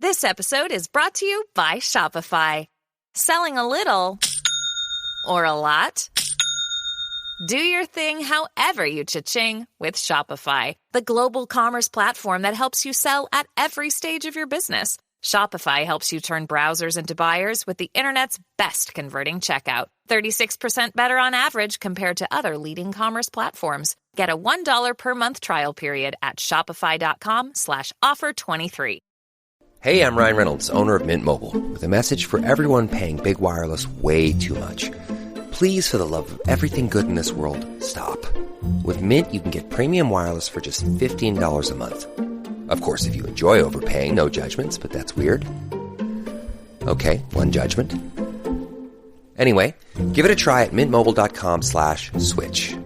This episode is brought to you by Shopify. Selling a little or a lot? Do your thing however you cha-ching with Shopify, the global commerce platform that helps you sell at every stage of your business. Shopify helps you turn browsers into buyers with the internet's best converting checkout. 36% better on average compared to other leading commerce platforms. Get a $1 per month trial period at shopify.com/offer23. Hey, I'm Ryan Reynolds, owner of Mint Mobile, with a message for everyone paying big wireless way too much. Please, for the love of everything good in this world, stop. With Mint, you can get premium wireless for just $15 a month. Of course, if you enjoy overpaying, no judgments, but that's weird. Okay, one judgment. Anyway, give it a try at mintmobile.com/switch.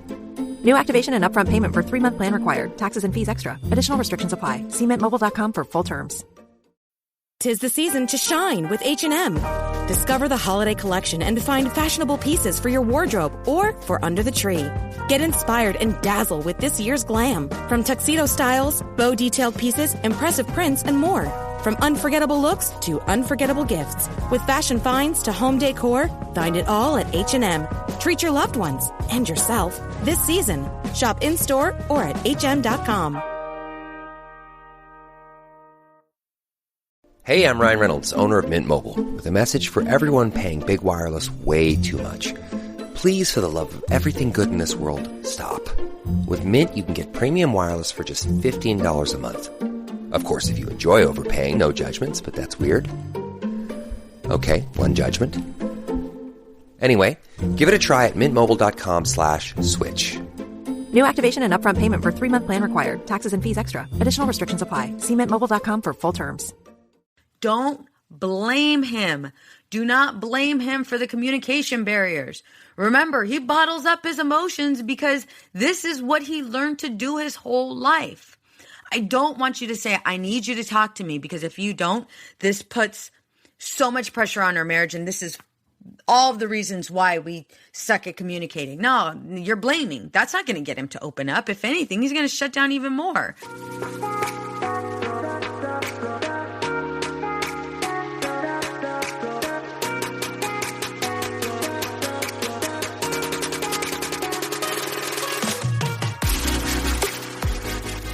New activation and upfront payment for 3-month plan required. Taxes and fees extra. Additional restrictions apply. See mintmobile.com for full terms. 'Tis the season to shine with H&M. Discover the holiday collection and find fashionable pieces for your wardrobe or for under the tree. Get inspired and dazzle with this year's glam. From tuxedo styles, bow detailed pieces, impressive prints, and more. From unforgettable looks to unforgettable gifts. With fashion finds to home decor, find it all at H&M. Treat your loved ones and yourself this season. Shop in-store or at hm.com. Hey, I'm Ryan Reynolds, owner of Mint Mobile, with a message for everyone paying big wireless way too much. Please, for the love of everything good in this world, stop. With Mint, you can get premium wireless for just $15 a month. Of course, if you enjoy overpaying, no judgments, but that's weird. Okay, one judgment. Anyway, give it a try at mintmobile.com/switch. New activation and upfront payment for 3-month plan required. Taxes and fees extra. Additional restrictions apply. See mintmobile.com for full terms. Don't blame him. Do not blame him for the communication barriers. Remember, he bottles up his emotions because this is what he learned to do his whole life. I don't want you to say, I need you to talk to me, because if you don't, this puts so much pressure on our marriage, and this is all of the reasons why we suck at communicating. No, you're blaming. That's not going to get him to open up. If anything, he's going to shut down even more.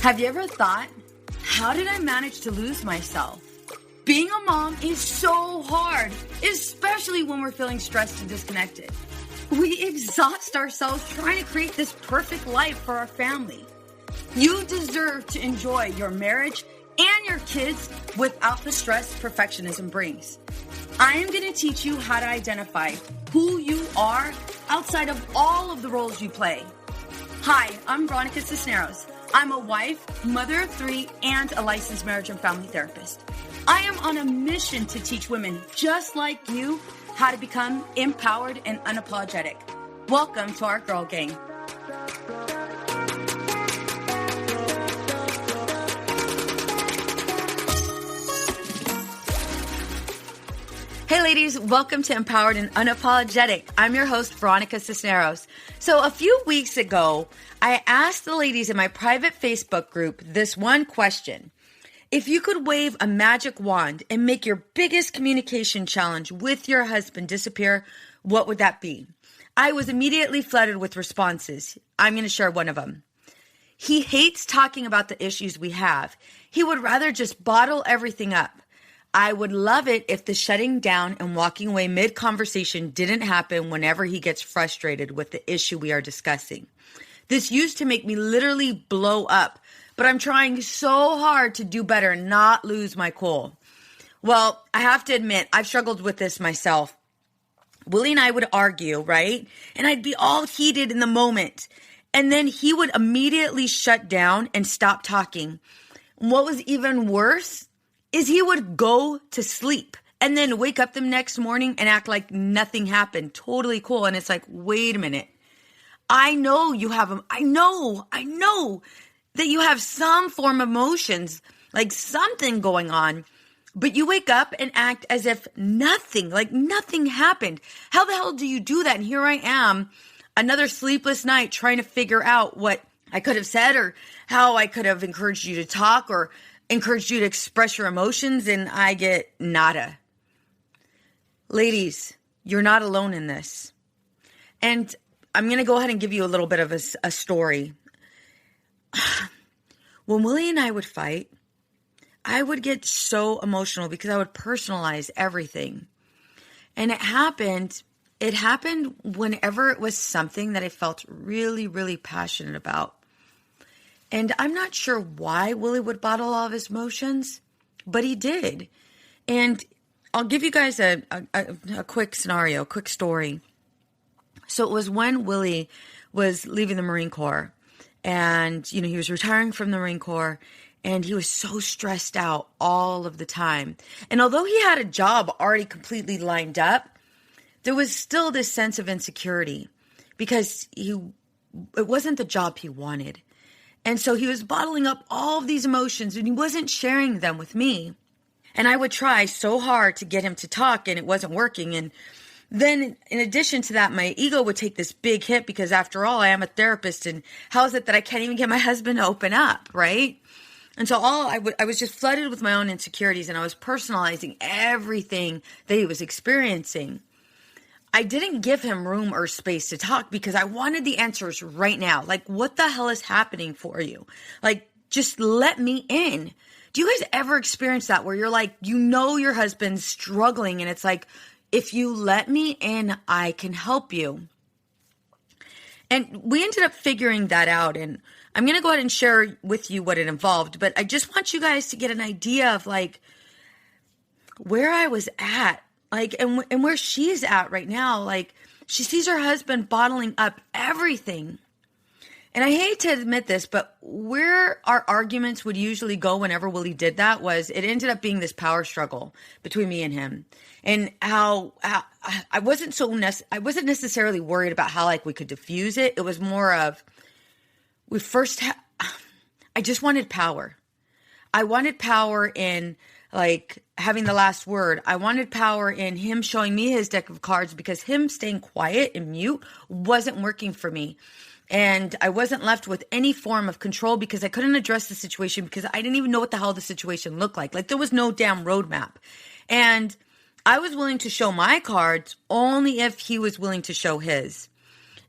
Have you ever thought, how did I manage to lose myself? Being a mom is so hard, especially when we're feeling stressed and disconnected. We exhaust ourselves trying to create this perfect life for our family. You deserve to enjoy your marriage and your kids without the stress perfectionism brings. I am going to teach you how to identify who you are outside of all of the roles you play. Hi, I'm Veronica Cisneros. I'm a wife, mother of 3, and a licensed marriage and family therapist. I am on a mission to teach women just like you how to become empowered and unapologetic. Welcome to our Girl Gang. Hey ladies, welcome to Empowered and Unapologetic. I'm your host, Veronica Cisneros. So a few weeks ago, I asked the ladies in my private Facebook group this one question. If you could wave a magic wand and make your biggest communication challenge with your husband disappear, what would that be? I was immediately flooded with responses. I'm going to share one of them. He hates talking about the issues we have. He would rather just bottle everything up. I would love it if the shutting down and walking away mid-conversation didn't happen whenever he gets frustrated with the issue we are discussing. This used to make me literally blow up, but I'm trying so hard to do better and not lose my cool. Well, I have to admit, I've struggled with this myself. Willie and I would argue, right? And I'd be all heated in the moment. And then he would immediately shut down and stop talking. And what was even worse is he would go to sleep and then wake up the next morning and act like nothing happened. Totally cool. And it's like, wait a minute. I know you have them. I know that you have some form of emotions, like something going on, but you wake up and act as if nothing happened. How the hell do you do that? And here I am, another sleepless night trying to figure out what I could have said or how I could have encouraged you to talk or encouraged you to express your emotions, and I get nada. Ladies, you're not alone in this. And I'm going to go ahead and give you a little bit of a story. When Willie and I would fight, I would get so emotional because I would personalize everything. And it happened whenever it was something that I felt really, really passionate about. And I'm not sure why Willie would bottle all of his emotions, but he did. And I'll give you guys a quick scenario, a quick story. So it was when Willie was leaving the Marine Corps, and, he was retiring from the Marine Corps, and he was so stressed out all of the time. And although he had a job already completely lined up, there was still this sense of insecurity because it wasn't the job he wanted. And so he was bottling up all of these emotions, and he wasn't sharing them with me. And I would try so hard to get him to talk, and it wasn't working. And then in addition to that, my ego would take this big hit because after all, I am a therapist, and how is it that I can't even get my husband to open up, right? And so I was just flooded with my own insecurities, and I was personalizing everything that he was experiencing. I didn't give him room or space to talk because I wanted the answers right now. Like, what the hell is happening for you? Like, just let me in. Do you guys ever experience that where you're like, your husband's struggling, and it's like, if you let me in, I can help you. And we ended up figuring that out, and I'm going to go ahead and share with you what it involved, but I just want you guys to get an idea of like where I was at, like, and where she's at right now. Like, she sees her husband bottling up everything. And I hate to admit this, but where our arguments would usually go whenever Willie did that was it ended up being this power struggle between me and him. And how I wasn't necessarily worried about how like we could diffuse it. It was more of I just wanted power. I wanted power in like having the last word. I wanted power in him showing me his deck of cards because him staying quiet and mute wasn't working for me. And I wasn't left with any form of control because I couldn't address the situation because I didn't even know what the hell the situation looked like. Like, there was no damn roadmap. And I was willing to show my cards only if he was willing to show his.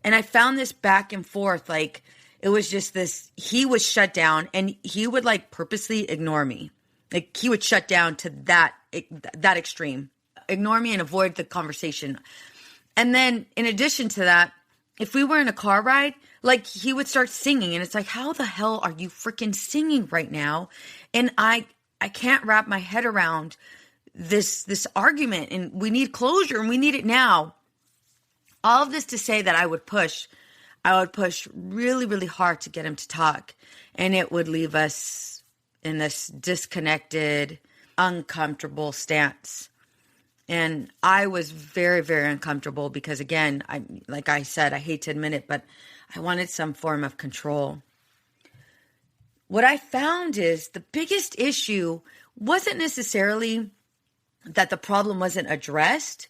And I found this back and forth. Like, it was just this, he was shut down and he would like purposely ignore me. Like, he would shut down to that extreme, ignore me and avoid the conversation. And then in addition to that, if we were in a car ride, like, he would start singing, and it's like, how the hell are you freaking singing right now? And I can't wrap my head around this argument, and we need closure, and we need it now. All of this to say that I would push really, really hard to get him to talk, and it would leave us in this disconnected, uncomfortable stance. And I was very, very uncomfortable because, again, like I said, I hate to admit it, but I wanted some form of control. What I found is the biggest issue wasn't necessarily that the problem wasn't addressed.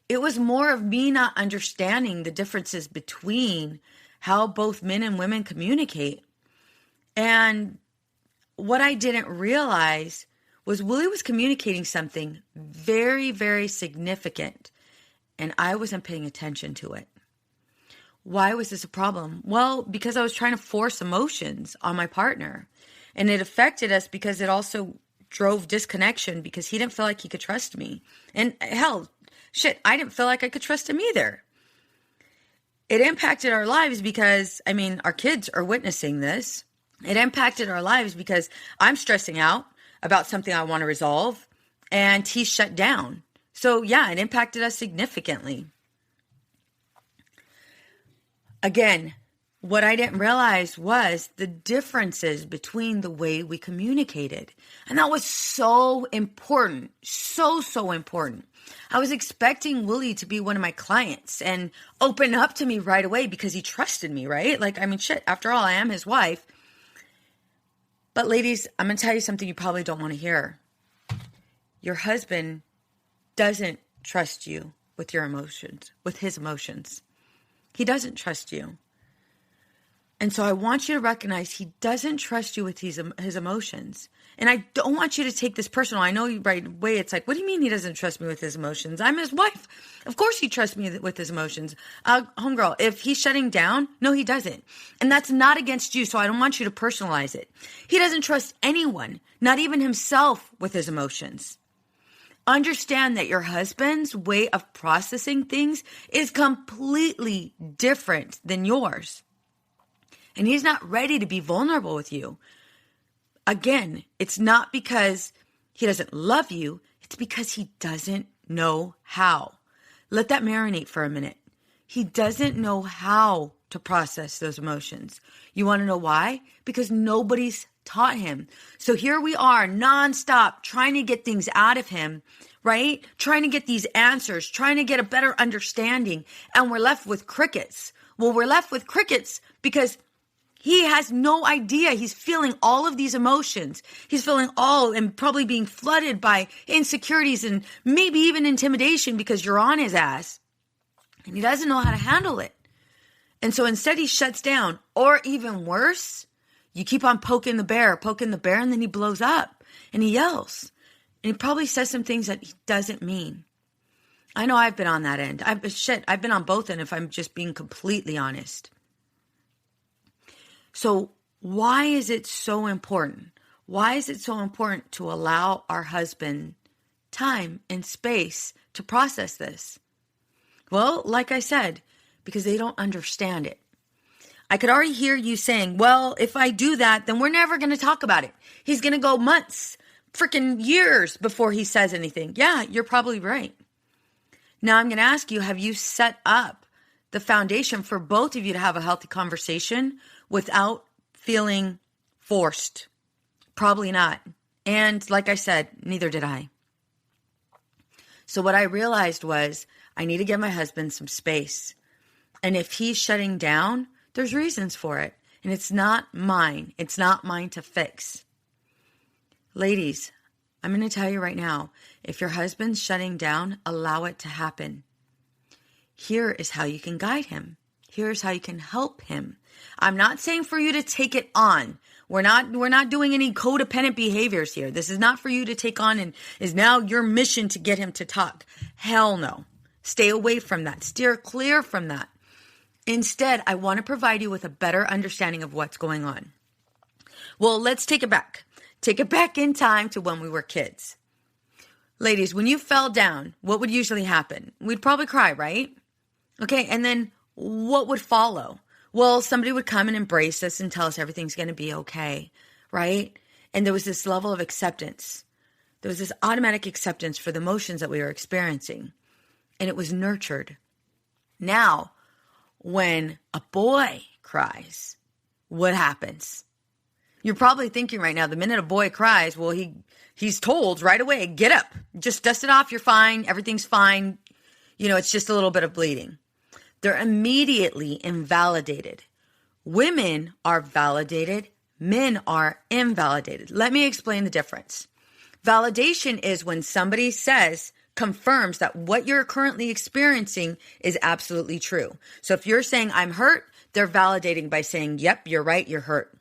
It was more of me not understanding the differences between how both men and women communicate. And what I didn't realize was Willie was communicating something very, very significant, and I wasn't paying attention to it. Why was this a problem? Well, because I was trying to force emotions on my partner, and it affected us because it also drove disconnection because he didn't feel like he could trust me. And hell, shit, I didn't feel like I could trust him either. It impacted our lives because, our kids are witnessing this. It impacted our lives because I'm stressing out about something I want to resolve, and he's shut down. So yeah, it impacted us significantly. Again, what I didn't realize was the differences between the way we communicated. And that was so important, so important. I was expecting Willie to be one of my clients and open up to me right away because he trusted me, right? Like, shit, after all, I am his wife. But ladies, I'm going to tell you something you probably don't want to hear. Your husband doesn't trust you with your emotions, with his emotions. He doesn't trust you. And so I want you to recognize he doesn't trust you with his emotions. And I don't want you to take this personal. I know you right away. It's like, what do you mean he doesn't trust me with his emotions? I'm his wife. Of course he trusts me with his emotions. Homegirl, if he's shutting down, no, he doesn't. And that's not against you. So I don't want you to personalize it. He doesn't trust anyone, not even himself, with his emotions. Understand that your husband's way of processing things is completely different than yours. And he's not ready to be vulnerable with you. Again, it's not because he doesn't love you. It's because he doesn't know how. Let that marinate for a minute. He doesn't know how to process those emotions. You want to know why? Because nobody's taught him. So here we are nonstop trying to get things out of him, right? Trying to get these answers, trying to get a better understanding. And we're left with crickets. Well, we're left with crickets because he has no idea. He's feeling all of these emotions. He's feeling all and probably being flooded by insecurities and maybe even intimidation because you're on his ass. And he doesn't know how to handle it. And so instead he shuts down. Or even worse, you keep on poking the bear, and then he blows up and he yells. And he probably says some things that he doesn't mean. I know I've been on that end. I've been on both ends if I'm just being completely honest. So why is it so important? Why is it so important to allow our husband time and space to process this? Well, like I said, because they don't understand it. I could already hear you saying, well, if I do that, then we're never going to talk about it. He's going to go months, freaking years before he says anything. Yeah, you're probably right. Now I'm going to ask you, have you set up the foundation for both of you to have a healthy conversation without feeling forced? Probably not. And like I said, neither did I. So what I realized was I need to give my husband some space. And if he's shutting down, there's reasons for it. And it's not mine. It's not mine to fix. Ladies, I'm going to tell you right now, if your husband's shutting down, allow it to happen. Here is how you can guide him. Here's how you can help him. I'm not saying for you to take it on. We're not doing any codependent behaviors here. This is not for you to take on and is now your mission to get him to talk. Hell no. Stay away from that. Steer clear from that. Instead, I want to provide you with a better understanding of what's going on. Well, let's take it back. Take it back in time to when we were kids. Ladies, when you fell down, what would usually happen? We'd probably cry, right? Okay, and then what would follow? Well, somebody would come and embrace us and tell us everything's going to be okay, right? And there was this level of acceptance. There was this automatic acceptance for the emotions that we were experiencing. And it was nurtured. Now, when a boy cries, what happens? You're probably thinking right now, the minute a boy cries, well, he's told right away, get up, just dust it off, you're fine, everything's fine. You know, it's just a little bit of bleeding. They're immediately invalidated. Women are validated, men are invalidated. Let me explain the difference. Validation is when somebody confirms that what you're currently experiencing is absolutely true. So if you're saying, I'm hurt, they're validating by saying, yep, you're right, you're hurt.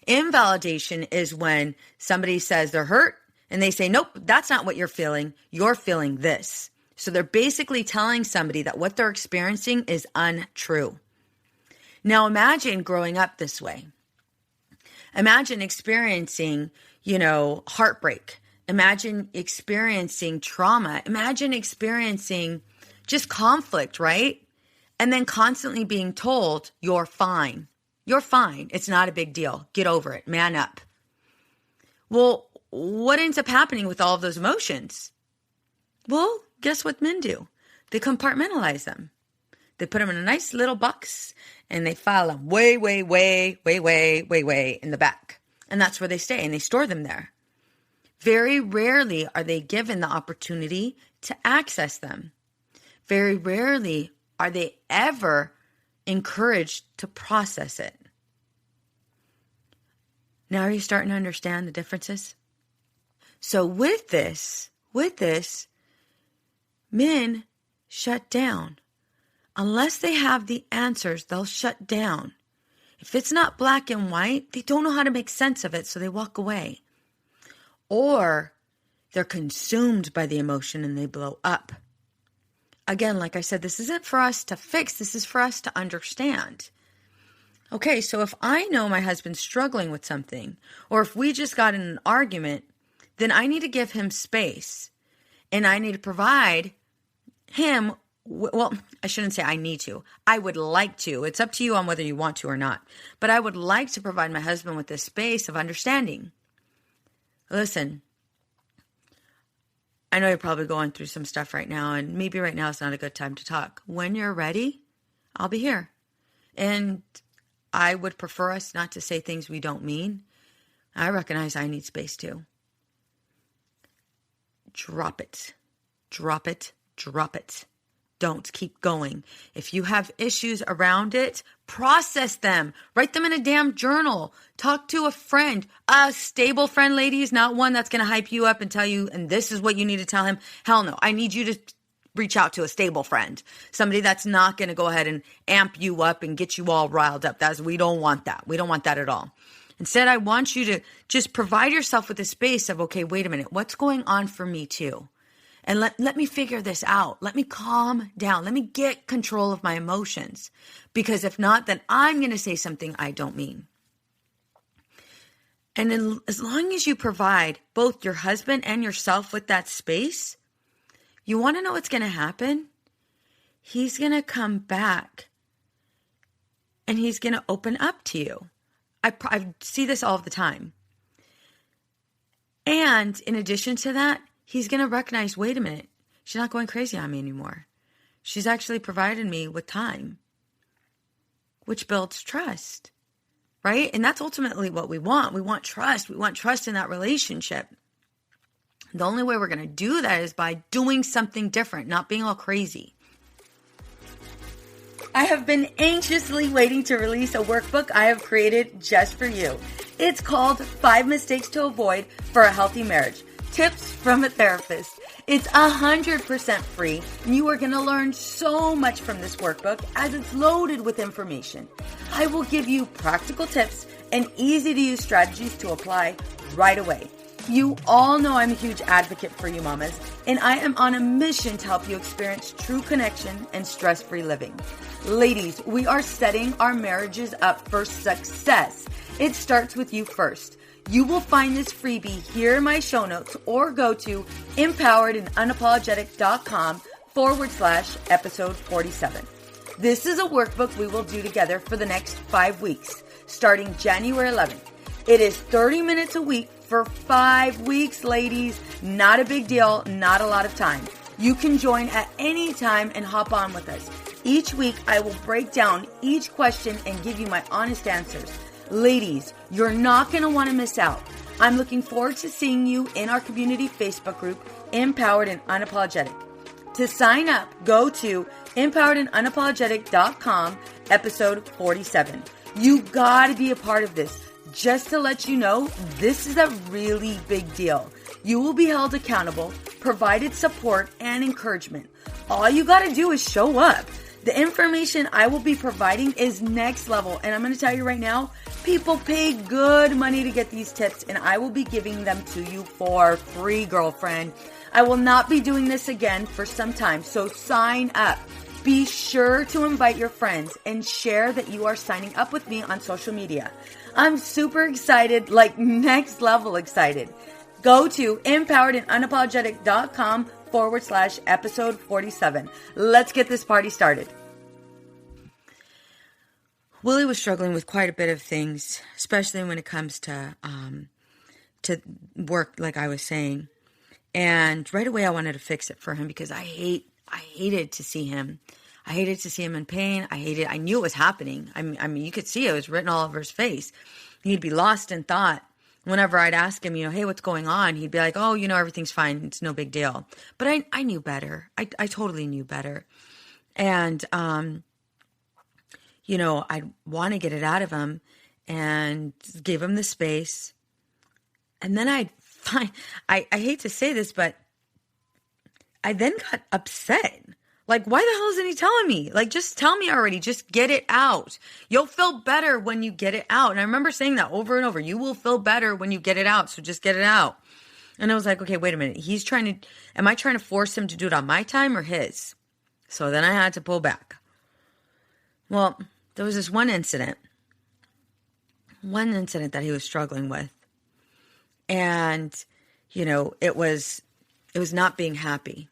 Invalidation is when somebody says they're hurt and they say, nope, that's not what you're feeling this. So they're basically telling somebody that what they're experiencing is untrue. Now imagine growing up this way. Imagine experiencing, heartbreak. Imagine experiencing trauma. Imagine experiencing just conflict, right? And then constantly being told, you're fine. You're fine. It's not a big deal. Get over it. Man up. Well, what ends up happening with all of those emotions? Well, guess what men do? They compartmentalize them. They put them in a nice little box and they file them way in the back. And that's where they stay and they store them there. Very rarely are they given the opportunity to access them. Very rarely are they ever encouraged to process it. Now are you starting to understand the differences? So with this, men shut down. Unless they have the answers, they'll shut down. If it's not black and white, they don't know how to make sense of it, so they walk away. or they're consumed by the emotion and they blow up. Again, like I said, this isn't for us to fix. This is for us to understand. Okay, so if I know my husband's struggling with something, or if we just got in an argument, then I need to give him space. And I need to provide him, well, I shouldn't say I need to. I would like to. It's up to you on whether you want to or not. But I would like to provide my husband with this space of understanding. Listen, I know you're probably going through some stuff right now, and maybe right now is not a good time to talk. When you're ready, I'll be here. And I would prefer us not to say things we don't mean. I recognize I need space too. Drop it. Drop it. Drop it. Don't keep going. If you have issues around it, process them. Write them in a damn journal. Talk to a friend. A stable friend, ladies, not one that's going to hype you up and tell you, and this is what you need to tell him. Hell no. I need you to reach out to a stable friend. Somebody that's not going to go ahead and amp you up and get you all riled up. We don't want that. We don't want that at all. Instead, I want you to just provide yourself with a space of, okay, wait a minute. What's going on for me too? And let me figure this out. Let me calm down. Let me get control of my emotions. Because if not, then I'm going to say something I don't mean. And then as long as you provide both your husband and yourself with that space, you want to know what's going to happen? He's going to come back and he's going to open up to you. I see this all the time. And in addition to that, he's going to recognize, wait a minute, she's not going crazy on me anymore. She's actually provided me with time, which builds trust, right? And that's ultimately what we want. We want trust. We want trust in that relationship. The only way we're going to do that is by doing something different, not being all crazy. I have been anxiously waiting to release a workbook I have created just for you. It's called 5 Mistakes to Avoid for a Healthy Marriage. Tips from a Therapist. It's 100% free, and you are going to learn so much from this workbook as it's loaded with information. I will give you practical tips and easy-to-use strategies to apply right away. You all know I'm a huge advocate for you mamas, and I am on a mission to help you experience true connection and stress-free living. Ladies, we are setting our marriages up for success. It starts with you first. You will find this freebie here in my show notes or go to empoweredandunapologetic.com/episode 47. This is a workbook we will do together for the next 5 weeks, starting January 11th. It is 30 minutes a week for 5 weeks, ladies. Not a big deal, not a lot of time. You can join at any time and hop on with us. Each week, I will break down each question and give you my honest answers. Ladies, you're not going to want to miss out. I'm looking forward to seeing you in our community Facebook group, Empowered and Unapologetic. To sign up, go to empoweredandunapologetic.com, episode 47. You got to be a part of this. Just to let you know, this is a really big deal. You will be held accountable, provided support and encouragement. All you got to do is show up. The information I will be providing is next level, and I'm going to tell you right now, people pay good money to get these tips, and I will be giving them to you for free, girlfriend. I will not be doing this again for some time, so sign up. Be sure to invite your friends and share that you are signing up with me on social media. I'm super excited, like next level excited. Go to empoweredandunapologetic.com/episode 47. Let's get this party started. Willie was struggling with quite a bit of things, especially when it comes to work, like I was saying. And right away, I wanted to fix it for him because I hated to see him. I hated to see him in pain. I knew it was happening. I mean, you could see it was written all over his face. He'd be lost in thought. Whenever I'd ask him, hey, what's going on? He'd be like, oh, everything's fine. It's no big deal. But I knew better. I totally knew better. And, I'd want to get it out of him and give him the space. And then I'd find, I hate to say this, but I then got upset. Like, why the hell isn't he telling me? Like, just tell me already. Just get it out. You'll feel better when you get it out. And I remember saying that over and over. You will feel better when you get it out. So just get it out. And I was like, okay, wait a minute. Am I trying to force him to do it on my time or his? So then I had to pull back. Well, there was this one incident that he was struggling with. And, it was not being happy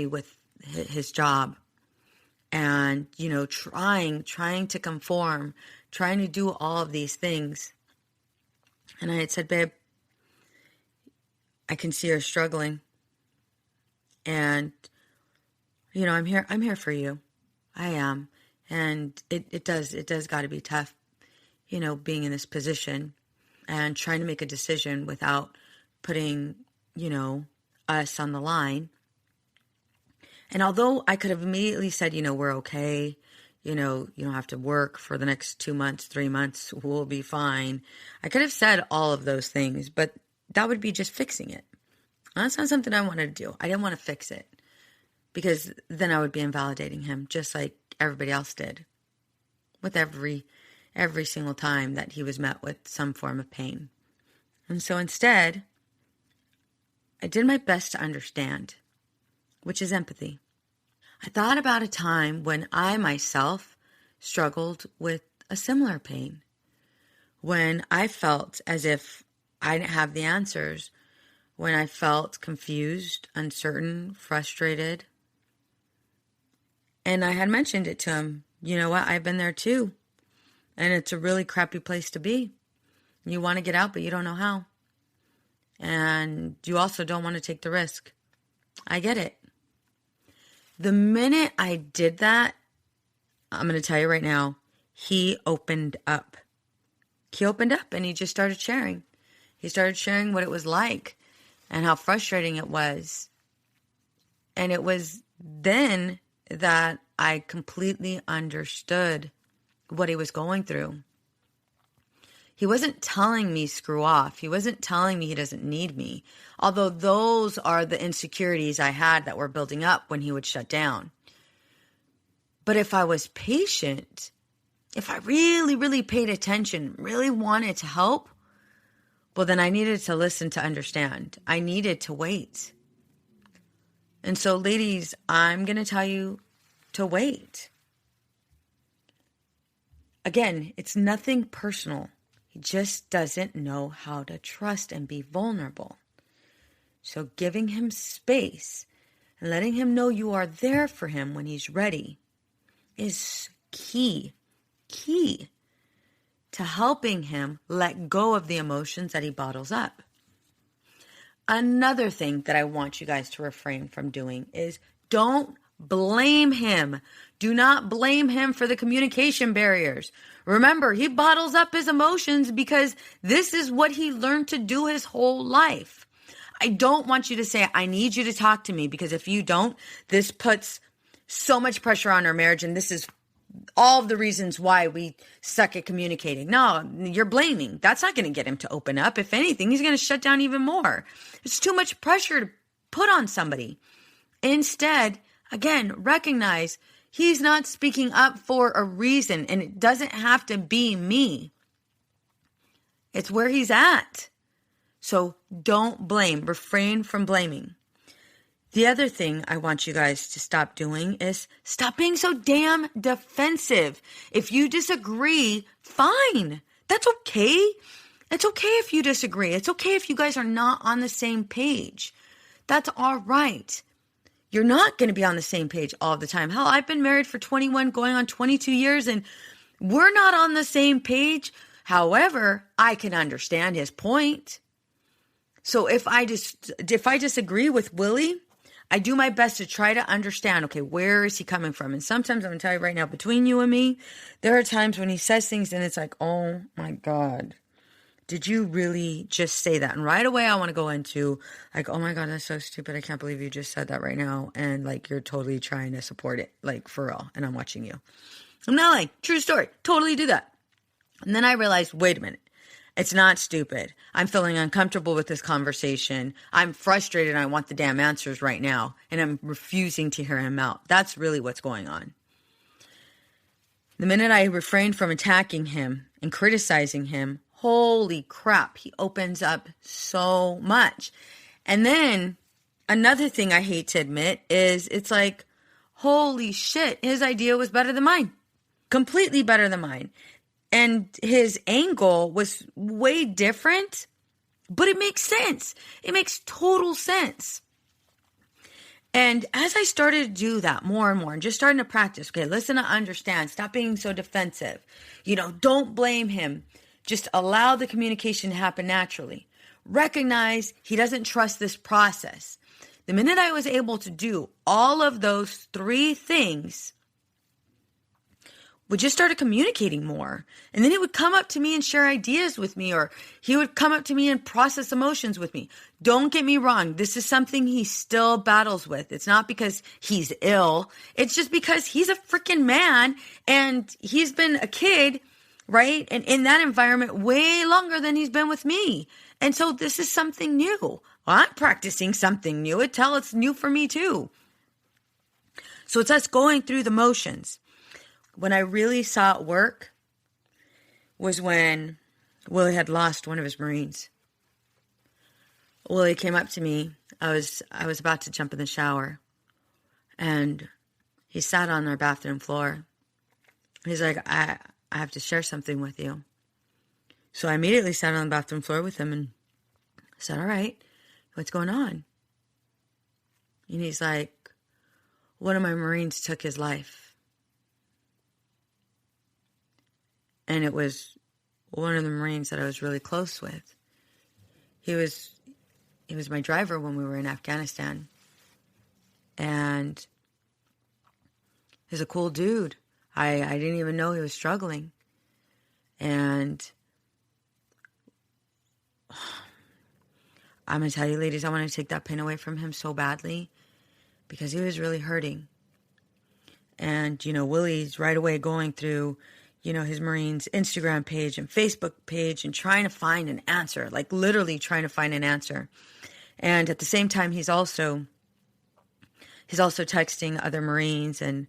with his job. And, trying to conform, trying to do all of these things. And I had said, babe, I can see you're struggling. And, I'm here for you. I am. And it does got to be tough, being in this position and trying to make a decision without putting, us on the line. And although I could have immediately said, we're okay, you don't have to work for the next 2 months, 3 months, we'll be fine. I could have said all of those things, but that would be just fixing it. And that's not something I wanted to do. I didn't want to fix it because then I would be invalidating him just like everybody else did with every single time that he was met with some form of pain. And so instead, I did my best to understand, which is empathy. I thought about a time when I myself struggled with a similar pain, when I felt as if I didn't have the answers, when I felt confused, uncertain, frustrated. And I had mentioned it to him. You know what? I've been there too. And it's a really crappy place to be. You want to get out, but you don't know how. And you also don't want to take the risk. I get it. The minute I did that, I'm going to tell you right now, he opened up. He opened up and he just started sharing. He started sharing what it was like and how frustrating it was. And it was then that I completely understood what he was going through. He wasn't telling me screw off. He wasn't telling me he doesn't need me. Although those are the insecurities I had that were building up when he would shut down. But if I was patient, if I really, really paid attention, really wanted to help, well, then I needed to listen to understand. I needed to wait. And so, ladies, I'm going to tell you to wait. Again, it's nothing personal. He just doesn't know how to trust and be vulnerable. So giving him space and letting him know you are there for him when he's ready is key to helping him let go of the emotions that he bottles up. Another thing that I want you guys to refrain from doing is don't blame him. Do not blame him for the communication barriers. Remember, he bottles up his emotions because this is what he learned to do his whole life. I don't want you to say, I need you to talk to me, because if you don't, this puts so much pressure on our marriage, and this is all of the reasons why we suck at communicating. No, you're blaming. That's not going to get him to open up. If anything, he's going to shut down even more. It's too much pressure to put on somebody. Instead, again, recognize he's not speaking up for a reason, and it doesn't have to be me. It's where he's at. So don't blame. Refrain from blaming. The other thing I want you guys to stop doing is stop being so damn defensive. If you disagree, fine. That's okay. It's okay if you disagree. It's okay if you guys are not on the same page. That's all right. You're not going to be on the same page all the time. Hell, I've been married for 21, going on 22 years, and we're not on the same page. However, I can understand his point. So if I disagree with Willie, I do my best to try to understand, okay, where is he coming from? And sometimes I'm going to tell you right now, between you and me, there are times when he says things and it's like, oh my God, did you really just say that? And right away I want to go into like, oh my God, that's so stupid. I can't believe you just said that right now. And like, you're totally trying to support it, like for real. And I'm watching you. I'm not like, true story, totally do that. And then I realized, wait a minute. It's not stupid. I'm feeling uncomfortable with this conversation. I'm frustrated and I want the damn answers right now. And I'm refusing to hear him out. That's really what's going on. The minute I refrained from attacking him and criticizing him, holy crap, he opens up so much. And then another thing I hate to admit is it's like, holy shit, his idea was better than mine. Completely better than mine. And his angle was way different, but it makes sense. It makes total sense. And as I started to do that more and more and just starting to practice, okay, listen to understand, stop being so defensive. Don't blame him. Just allow the communication to happen naturally. Recognize he doesn't trust this process. The minute I was able to do all of those 3 things, we just started communicating more. And then he would come up to me and share ideas with me, or he would come up to me and process emotions with me. Don't get me wrong. This is something he still battles with. It's not because he's ill. It's just because he's a freaking man and he's been a kid, right? And in that environment way longer than he's been with me. And so this is something new. Well, I'm practicing something new. It's new for me too. So it's us going through the motions. When I really saw it work was when Willie had lost one of his Marines. Willie came up to me. I was about to jump in the shower, and he sat on our bathroom floor. He's like, I have to share something with you. So I immediately sat on the bathroom floor with him and said, all right, what's going on? And he's like, one of my Marines took his life. And it was one of the Marines that I was really close with. He was my driver when we were in Afghanistan. And he's a cool dude. I didn't even know he was struggling. And I'm going to tell you, ladies, I want to take that pain away from him so badly because he was really hurting. And, Willie's right away going through his Marines' Instagram page and Facebook page and trying to find an answer, like literally trying to find an answer. And at the same time, he's also texting other Marines and,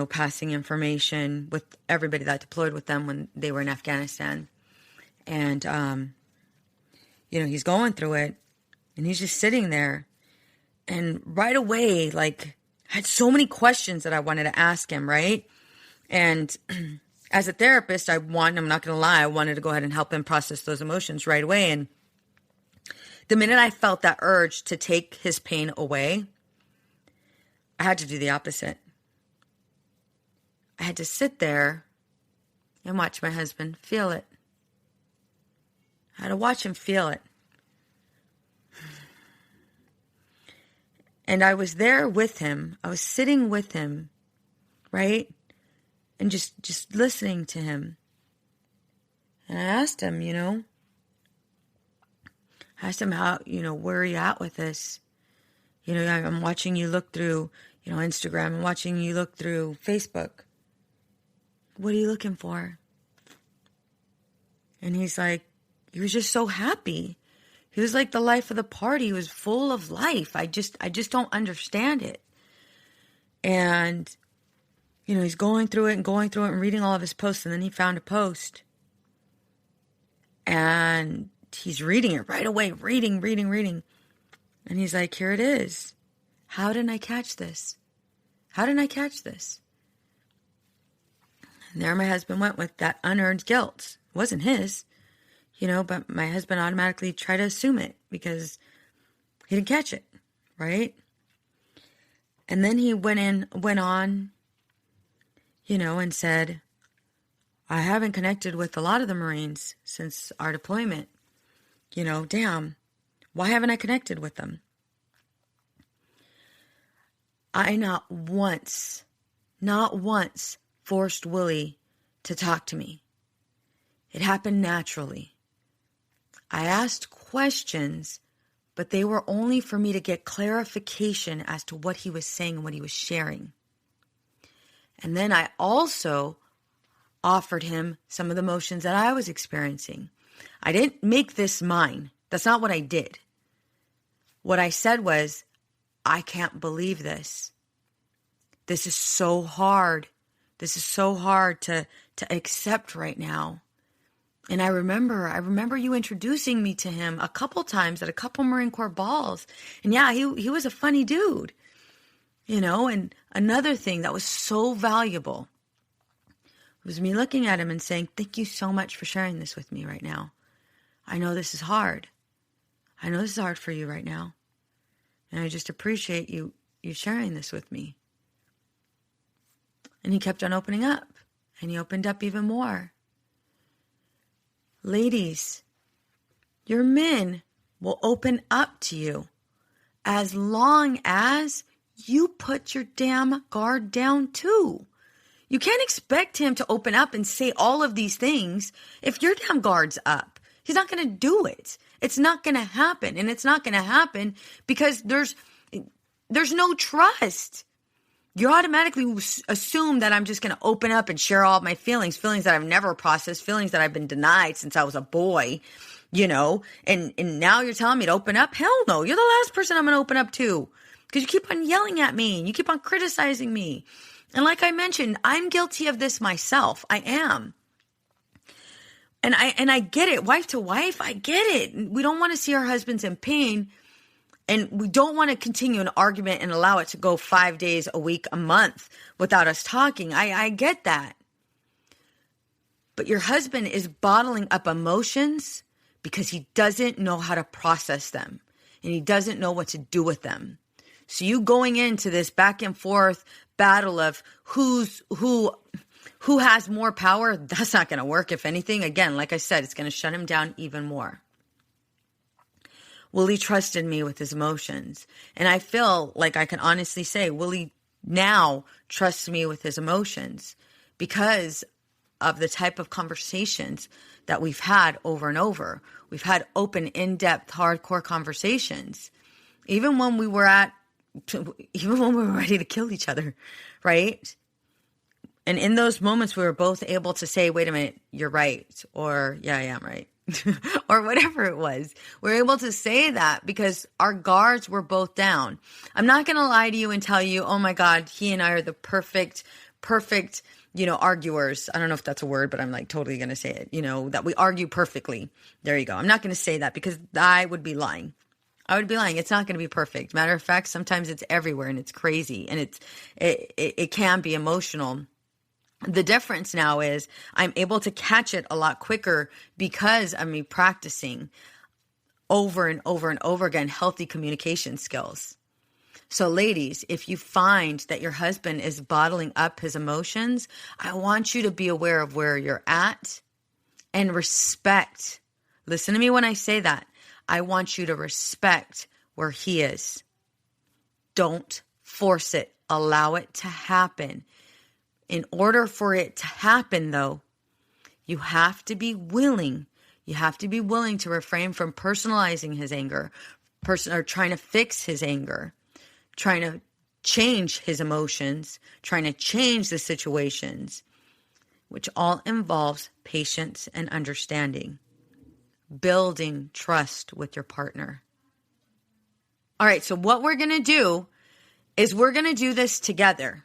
passing information with everybody that deployed with them when they were in Afghanistan. And, he's going through it and he's just sitting there. And right away, I had so many questions that I wanted to ask him, right? And as a therapist, I'm not going to lie, I wanted to go ahead and help him process those emotions right away. And the minute I felt that urge to take his pain away, I had to do the opposite. I had to sit there and watch my husband feel it. I had to watch him feel it. And I was there with him. I was sitting with him, right? And just listening to him. And I asked him, how, where are you at with this? I'm watching you look through, Instagram. I'm watching you look through Facebook. What are you looking for? And he's like, he was just so happy. He was like the life of the party. He was full of life. I just don't understand it. And he's going through it and reading all of his posts. And then he found a post. And he's reading it right away. Reading. And he's like, here it is. How didn't I catch this? And there my husband went with that unearned guilt. It wasn't his, but my husband automatically tried to assume it because he didn't catch it, right? And then he went on, and said, I haven't connected with a lot of the Marines since our deployment. Damn, why haven't I connected with them? I not once forced Willie to talk to me. It happened naturally. I asked questions, but they were only for me to get clarification as to what he was saying and what he was sharing. And then I also offered him some of the emotions that I was experiencing. I didn't make this mine. That's not what I did. What I said was, I can't believe this. This is so hard. This is so hard to accept right now. And I remember you introducing me to him a couple times at a couple Marine Corps balls. And yeah, he was a funny dude, you know. And another thing that was so valuable was me looking at him and saying, thank you so much for sharing this with me right now. I know this is hard. I know this is hard for you right now. And I just appreciate you sharing this with me. And he kept on opening up. And he opened up even more. Ladies, your men will open up to you as long as you put your damn guard down too. You can't expect him to open up and say all of these things if your damn guard's up. He's not going to do it. It's not going to happen. And it's not going to happen because there's no trust. You automatically assume that I'm just going to open up and share all of my feelings that I've never processed, feelings that I've been denied since I was a boy, you know, and now you're telling me to open up? Hell no. You're the last person I'm going to open up to because you keep on yelling at me and you keep on criticizing me. And like I mentioned, I'm guilty of this myself. I am. And I get it. Wife to wife, I get it. We don't want to see our husbands in pain. And we don't want to continue an argument and allow it to go 5 days, a week, a month without us talking. I get that. But your husband is bottling up emotions because he doesn't know how to process them. And he doesn't know what to do with them. So you going into this back and forth battle of who has more power, that's not going to work. If anything, again, like I said, it's going to shut him down even more. Willie trusted me with his emotions. And I feel like I can honestly say Willie now trusts me with his emotions because of the type of conversations that we've had over and over. We've had open, in-depth, hardcore conversations. Even when we were ready to kill each other, right? And in those moments, we were both able to say, wait a minute, you're right. Or, yeah, I am right. Or whatever it was. We're able to say that because our guards were both down. I'm not going to lie to you and tell you, oh my God, he and I are the perfect, you know, arguers. I don't know if that's a word, but I'm like totally going to say it, you know, that we argue perfectly. There you go. I'm not going to say that because I would be lying. It's not going to be perfect. Matter of fact, sometimes it's everywhere and it's crazy and it can be emotional. The difference now is I'm able to catch it a lot quicker because of me practicing over and over and over again healthy communication skills. So ladies, if you find that your husband is bottling up his emotions, I want you to be aware of where you're at and respect. Listen to me when I say that. I want you to respect where he is. Don't force it. Allow it to happen. In order for it to happen, though, you have to be willing. You have to be willing to refrain from personalizing his anger, or trying to fix his anger, trying to change his emotions, trying to change the situations, which all involves patience and understanding, building trust with your partner. All right, so what we're going to do is we're going to do this together.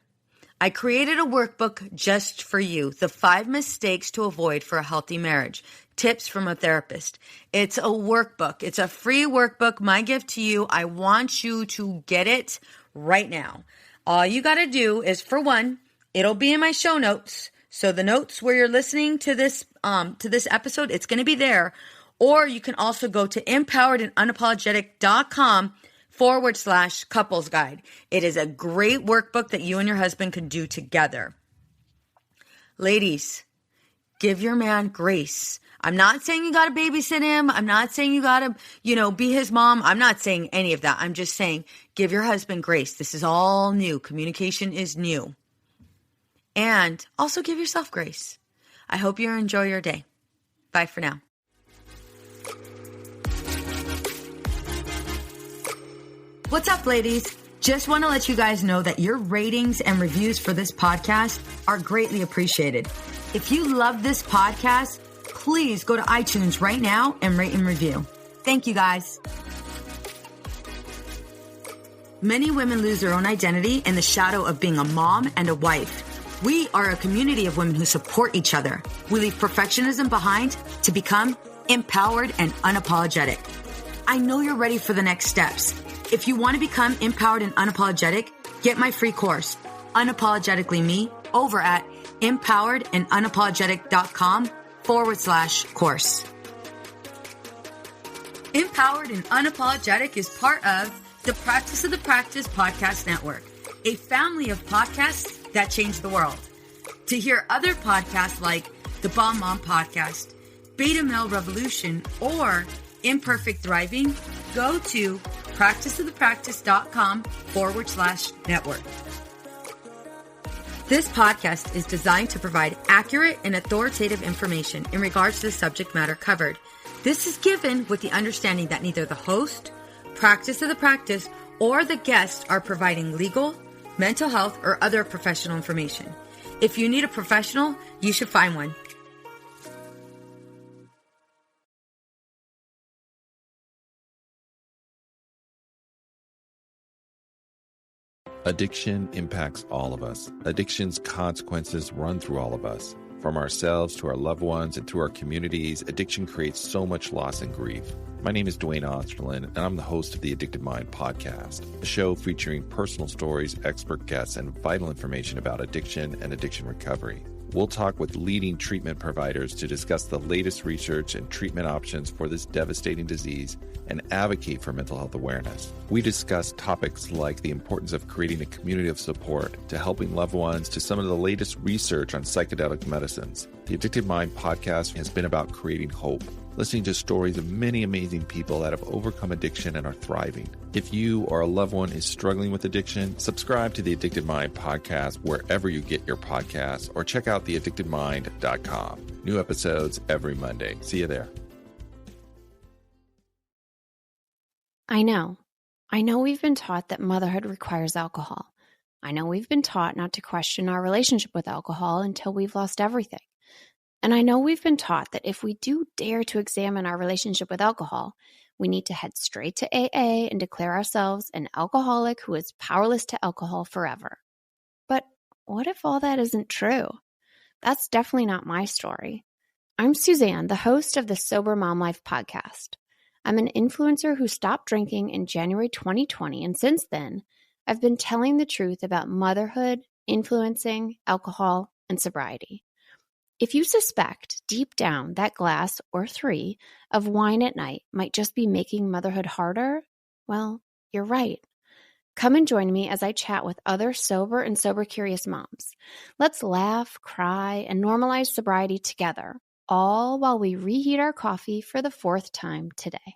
I created a workbook just for you, the 5 mistakes to avoid for a healthy marriage, tips from a therapist. It's a workbook. It's a free workbook. My gift to you. I want you to get it right now. All you got to do is, for one, it'll be in my show notes. So the notes where you're listening to this episode, it's going to be there. Or you can also go to empoweredandunapologetic.com/couples guide. It is a great workbook that you and your husband can do together. Ladies, give your man grace. I'm not saying you got to babysit him. I'm not saying you got to, be his mom. I'm not saying any of that. I'm just saying give your husband grace. This is all new. Communication is new. And also give yourself grace. I hope you enjoy your day. Bye for now. What's up, ladies? Just want to let you guys know that your ratings and reviews for this podcast are greatly appreciated. If you love this podcast, please go to iTunes right now and rate and review. Thank you, guys. Many women lose their own identity in the shadow of being a mom and a wife. We are a community of women who support each other. We leave perfectionism behind to become empowered and unapologetic. I know you're ready for the next steps. If you want to become empowered and unapologetic, get my free course, Unapologetically Me, over at empoweredandunapologetic.com/course. Empowered and Unapologetic is part of the Practice of the Practice Podcast Network, a family of podcasts that change the world. To hear other podcasts like the Bomb Mom Podcast, Beta Male Revolution, or Imperfect Thriving, go to practiceofthepractice.com/network. This podcast is designed to provide accurate and authoritative information in regards to the subject matter covered. This is given with the understanding that neither the host, Practice of the Practice, or the guest are providing legal, mental health, or other professional information. If you need a professional, you should find one. Addiction impacts all of us. Addiction's consequences run through all of us. From ourselves to our loved ones and through our communities, addiction creates so much loss and grief. My name is Dwayne Osterlin, and I'm the host of the Addicted Mind podcast, a show featuring personal stories, expert guests, and vital information about addiction and addiction recovery. We'll talk with leading treatment providers to discuss the latest research and treatment options for this devastating disease and advocate for mental health awareness. We discuss topics like the importance of creating a community of support to helping loved ones to some of the latest research on psychedelic medicines. The Addicted Mind podcast has been about creating hope, listening to stories of many amazing people that have overcome addiction and are thriving. If you or a loved one is struggling with addiction, subscribe to the Addicted Mind podcast wherever you get your podcasts, or check out theaddictedmind.com. New episodes every Monday. See you there. I know we've been taught that motherhood requires alcohol. I know we've been taught not to question our relationship with alcohol until we've lost everything. And I know we've been taught that if we do dare to examine our relationship with alcohol, we need to head straight to AA and declare ourselves an alcoholic who is powerless to alcohol forever. But what if all that isn't true? That's definitely not my story. I'm Suzanne, the host of the Sober Mom Life podcast. I'm an influencer who stopped drinking in January 2020, and since then, I've been telling the truth about motherhood, influencing, alcohol, and sobriety. If you suspect deep down that glass or 3 of wine at night might just be making motherhood harder, well, you're right. Come and join me as I chat with other sober and sober-curious moms. Let's laugh, cry, and normalize sobriety together, all while we reheat our coffee for the 4th time today.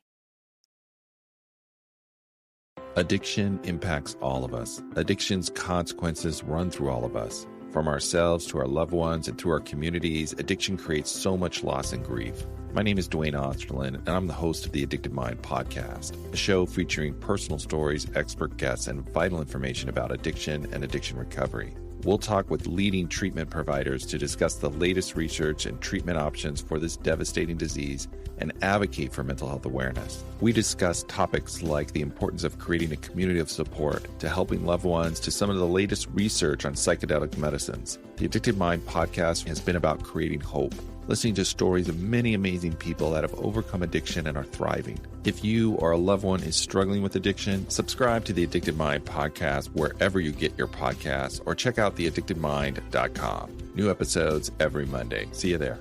Addiction impacts all of us. Addiction's consequences run through all of us. From ourselves to our loved ones and through our communities, addiction creates so much loss and grief. My name is Dwayne Osterlin, and I'm the host of the Addicted Mind podcast, a show featuring personal stories, expert guests, and vital information about addiction and addiction recovery. We'll talk with leading treatment providers to discuss the latest research and treatment options for this devastating disease and advocate for mental health awareness. We discuss topics like the importance of creating a community of support to helping loved ones to some of the latest research on psychedelic medicines. The Addicted Mind podcast has been about creating hope, listening to stories of many amazing people that have overcome addiction and are thriving. If you or a loved one is struggling with addiction, subscribe to the Addicted Mind podcast wherever you get your podcasts, or check out theaddictedmind.com. New episodes every Monday. See you there.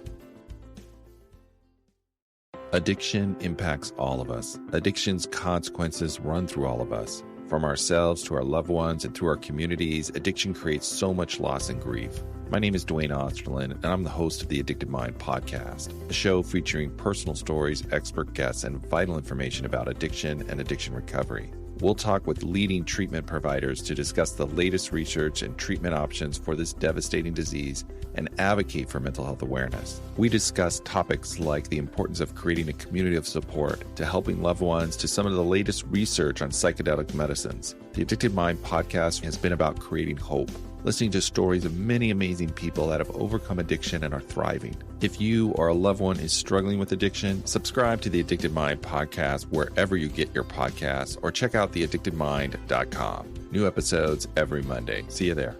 Addiction impacts all of us. Addiction's consequences run through all of us. From ourselves to our loved ones and through our communities, addiction creates so much loss and grief. My name is Dwayne Osterlin, and I'm the host of the Addicted Mind podcast, a show featuring personal stories, expert guests, and vital information about addiction and addiction recovery. We'll talk with leading treatment providers to discuss the latest research and treatment options for this devastating disease and advocate for mental health awareness. We discuss topics like the importance of creating a community of support to helping loved ones to some of the latest research on psychedelic medicines. The Addicted Mind podcast has been about creating hope, listening to stories of many amazing people that have overcome addiction and are thriving. If you or a loved one is struggling with addiction, subscribe to the Addicted Mind podcast wherever you get your podcasts, or check out theaddictedmind.com. New episodes every Monday. See you there.